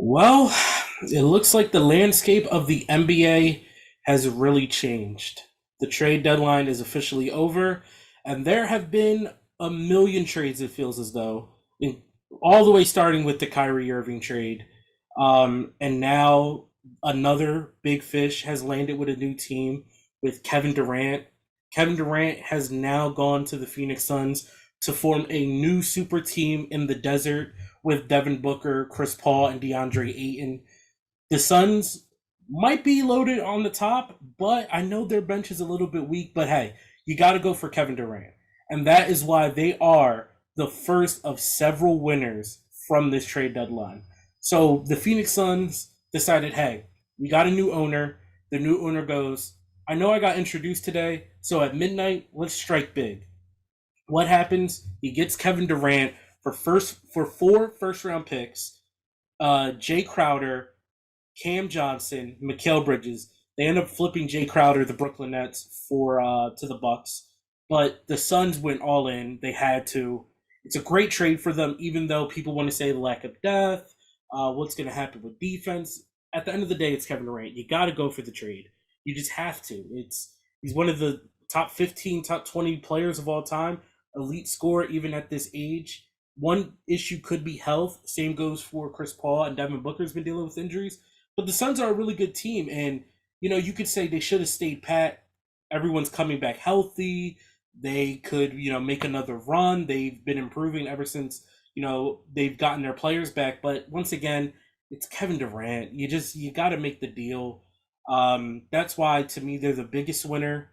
Well, it looks like the landscape of the NBA has really changed. The trade deadline is officially over, and there have been a million trades, it feels as though, in, all the way starting with the Kyrie Irving trade. And now another big fish has landed with a new team with Kevin Durant. Kevin Durant has now gone to the Phoenix Suns to form a new super team in the desert with Devin Booker, Chris Paul, and DeAndre Ayton. The Suns might be loaded on the top, but I know their bench is a little bit weak. But hey, you got to go for Kevin Durant. And that is why they are the first of several winners from this trade deadline. So the Phoenix Suns decided, hey, we got a new owner. The new owner goes, I know I got introduced today, so at midnight, let's strike big. What happens? He gets Kevin Durant for four first round picks, Jay Crowder, Cam Johnson, Mikal Bridges. They end up flipping Jay Crowder, the Brooklyn Nets, for to the Bucks. But the Suns went all in. They had to. It's a great trade for them, even though people want to say the lack of depth, what's going to happen with defense. At the end of the day, it's Kevin Durant. You got to go for the trade. You just have to. He's one of the top 15, top 20 players of all time, elite scorer even at this age. One issue could be health. Same goes for Chris Paul, and Devin Booker's been dealing with injuries. But the Suns are a really good team, and you could say they should have stayed pat. Everyone's coming back healthy. They could, make another run. They've been improving ever since, they've gotten their players back. But once again, it's Kevin Durant. You got to make the deal. That's why, to me, they're the biggest winner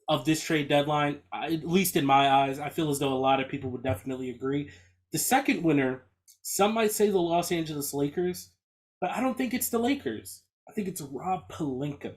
of this trade deadline. At least in my eyes, I feel as though a lot of people would definitely agree. The second winner, some might say the Los Angeles Lakers, but I don't think it's the Lakers. I think it's Rob Pelinka.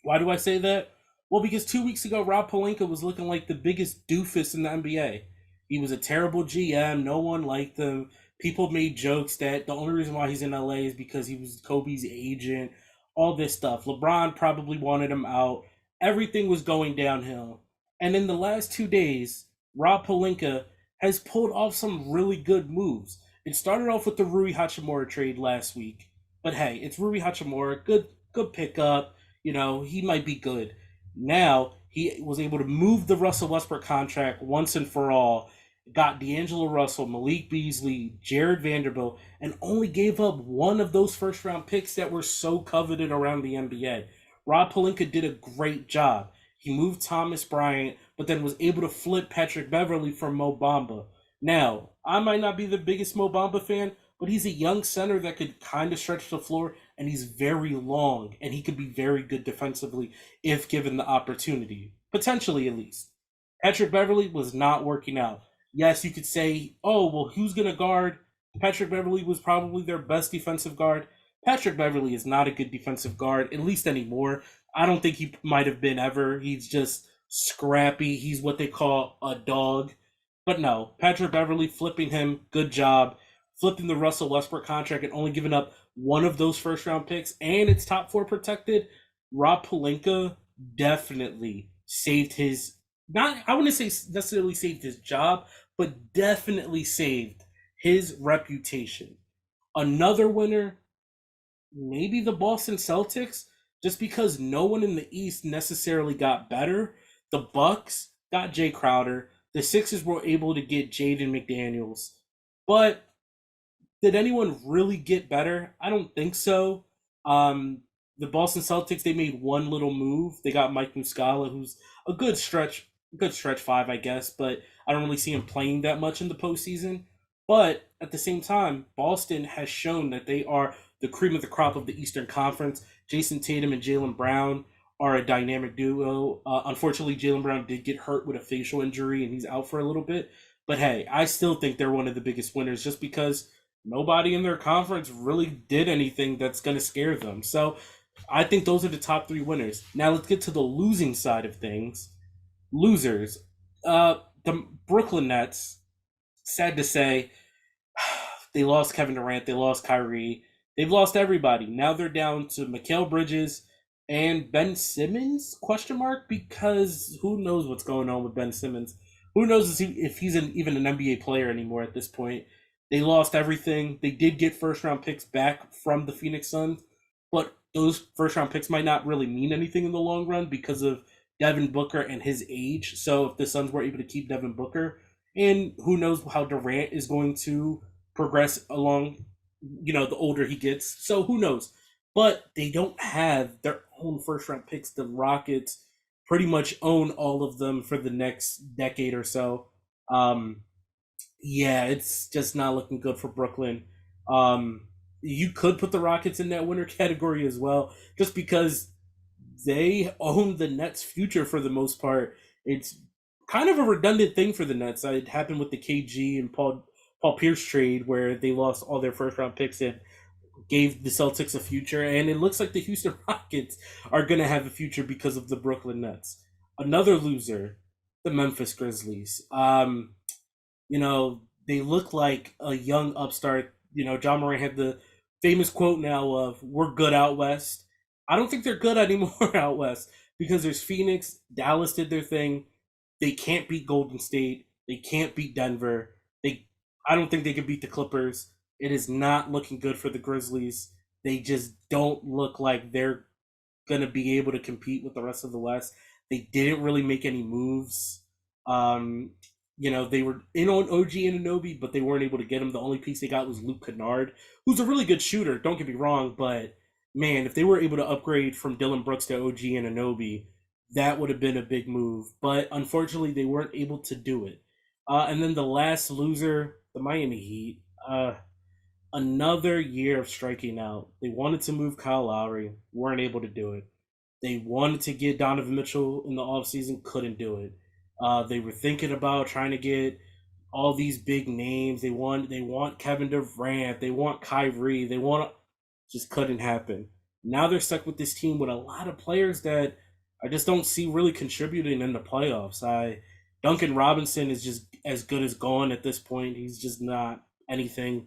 Why do I say that? Well, because 2 weeks ago, Rob Pelinka was looking like the biggest doofus in the NBA. He was a terrible GM. No one liked him. People made jokes that the only reason why he's in LA is because he was Kobe's agent. All this stuff. LeBron probably wanted him out. Everything was going downhill. And in the last 2 days, Rob Pelinka has pulled off some really good moves. It started off with the Rui Hachimura trade last week. But hey, it's Rui Hachimura. Good pickup. He might be good. Now, he was able to move the Russell Westbrook contract once and for all, got D'Angelo Russell, Malik Beasley, Jared Vanderbilt, and only gave up one of those first round picks that were so coveted around the NBA. Rob Pelinka did a great job. He moved Thomas Bryant, but then was able to flip Patrick Beverly for Mo Bamba. Now, I might not be the biggest Mo Bamba fan, but he's a young center that could kind of stretch the floor, and he's very long, and he could be very good defensively if given the opportunity. Potentially, at least. Patrick Beverly was not working out. Yes, you could say, oh, well, who's going to guard? Patrick Beverly was probably their best defensive guard. Patrick Beverly is not a good defensive guard, at least anymore. I don't think he might have been ever. He's just scrappy. He's what they call a dog. But no, Patrick Beverly flipping him, good job. Flipping the Russell Westbrook contract and only giving up one of those first round picks and it's top four protected. Rob Pelinka definitely saved his, not, I wouldn't say necessarily saved his job, but definitely saved his reputation. Another winner, maybe the Boston Celtics, just because no one in the East necessarily got better. The Bucks got Jay Crowder. The Sixers were able to get Jaden McDaniels. But did anyone really get better? I don't think so. The Boston Celtics, they made one little move. They got Mike Muscala, who's a good stretch five, I guess, but I don't really see him playing that much in the postseason. But at the same time, Boston has shown that they are the cream of the crop of the Eastern Conference. Jason Tatum and Jaylen Brown are a dynamic duo. Unfortunately, Jaylen Brown did get hurt with a facial injury and he's out for a little bit. But hey, I still think they're one of the biggest winners just because nobody in their conference really did anything that's going to scare them. So I think those are the top three winners. Now let's get to the losing side of things. Losers. The Brooklyn Nets, sad to say, they lost Kevin Durant, they lost Kyrie, they've lost everybody. Now they're down to Mikal Bridges and Ben Simmons? Question mark, because who knows what's going on with Ben Simmons? Who knows if he's even an NBA player anymore at this point? They lost everything. They did get first round picks back from the Phoenix Suns, but those first round picks might not really mean anything in the long run because of Devin Booker and his age. So if the Suns were able to keep Devin Booker, and who knows how Durant is going to progress along, the older he gets. So who knows? But they don't have their own first round picks. The Rockets pretty much own all of them for the next decade or so. Um, yeah, it's just not looking good for Brooklyn. You could put the Rockets in that winner category as well, just because they own the Nets' future for the most part. It's kind of a redundant thing for the Nets. It happened with the KG and Paul Pierce trade, where they lost all their first round picks and gave the Celtics a future, and it looks like the Houston Rockets are going to have a future because of the Brooklyn Nets. Another loser, the Memphis Grizzlies. They look like a young upstart. John Moran had the famous quote now of "We're good out west." I don't think they're good anymore out west because there's Phoenix, Dallas did their thing. They can't beat Golden State. They can't beat Denver. I don't think they can beat the Clippers. It is not looking good for the Grizzlies. They just don't look like they're going to be able to compete with the rest of the West. They didn't really make any moves. Um, they were in on OG and Anunoby, but they weren't able to get him. The only piece they got was Luke Kennard, who's a really good shooter. Don't get me wrong, but man, if they were able to upgrade from Dylan Brooks to OG and Anunoby, that would have been a big move. But unfortunately, they weren't able to do it. And then the last loser, the Miami Heat. Another year of striking out. They wanted to move Kyle Lowry, weren't able to do it. They wanted to get Donovan Mitchell in the offseason, couldn't do it. They were thinking about trying to get all these big names. They want Kevin Durant, they want Kyrie, just couldn't happen. Now they're stuck with this team with a lot of players that I just don't see really contributing in the playoffs. Duncan Robinson is just as good as gone at this point. He's just not anything.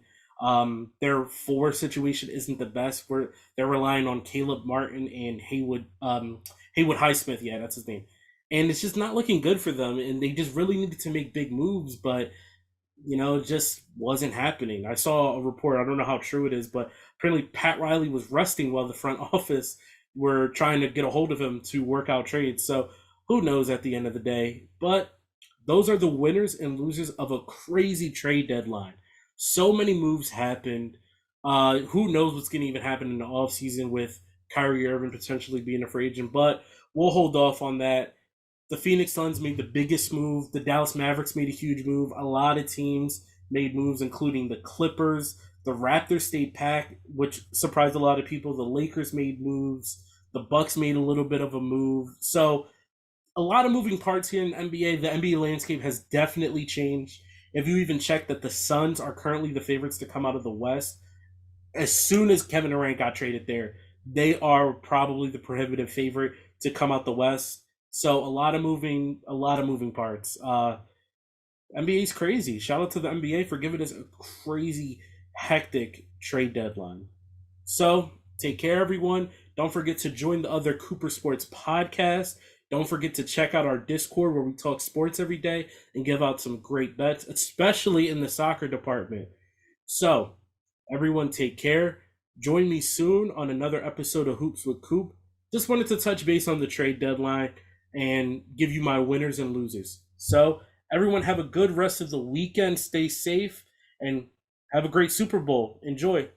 Their four situation isn't the best. Where they're relying on Caleb Martin and Haywood Highsmith. Yeah, that's his name. And it's just not looking good for them. And they just really needed to make big moves, but it just wasn't happening. I saw a report. I don't know how true it is, but apparently Pat Riley was resting while the front office were trying to get a hold of him to work out trades. So who knows at the end of the day? But those are the winners and losers of a crazy trade deadline. So many moves happened. Who knows what's going to even happen in the offseason with Kyrie Irving potentially being a free agent, but we'll hold off on that. The Phoenix Suns made the biggest move. The Dallas Mavericks made a huge move. A lot of teams made moves, including the Clippers. The Raptors stayed packed, which surprised a lot of people. The Lakers made moves. The Bucks made a little bit of a move. So a lot of moving parts here in the NBA. The NBA landscape has definitely changed. If you even check that the Suns are currently the favorites to come out of the West, as soon as Kevin Durant got traded there, they are probably the prohibitive favorite to come out the West. So a lot of moving parts. NBA is crazy. Shout out to the NBA for giving us a crazy, hectic trade deadline. So take care, everyone. Don't forget to join the other Cooper Sports podcast. Don't forget to check out our Discord where we talk sports every day and give out some great bets, especially in the soccer department. So, everyone take care. Join me soon on another episode of Hoops with Coop. Just wanted to touch base on the trade deadline and give you my winners and losers. So, everyone have a good rest of the weekend. Stay safe and have a great Super Bowl. Enjoy.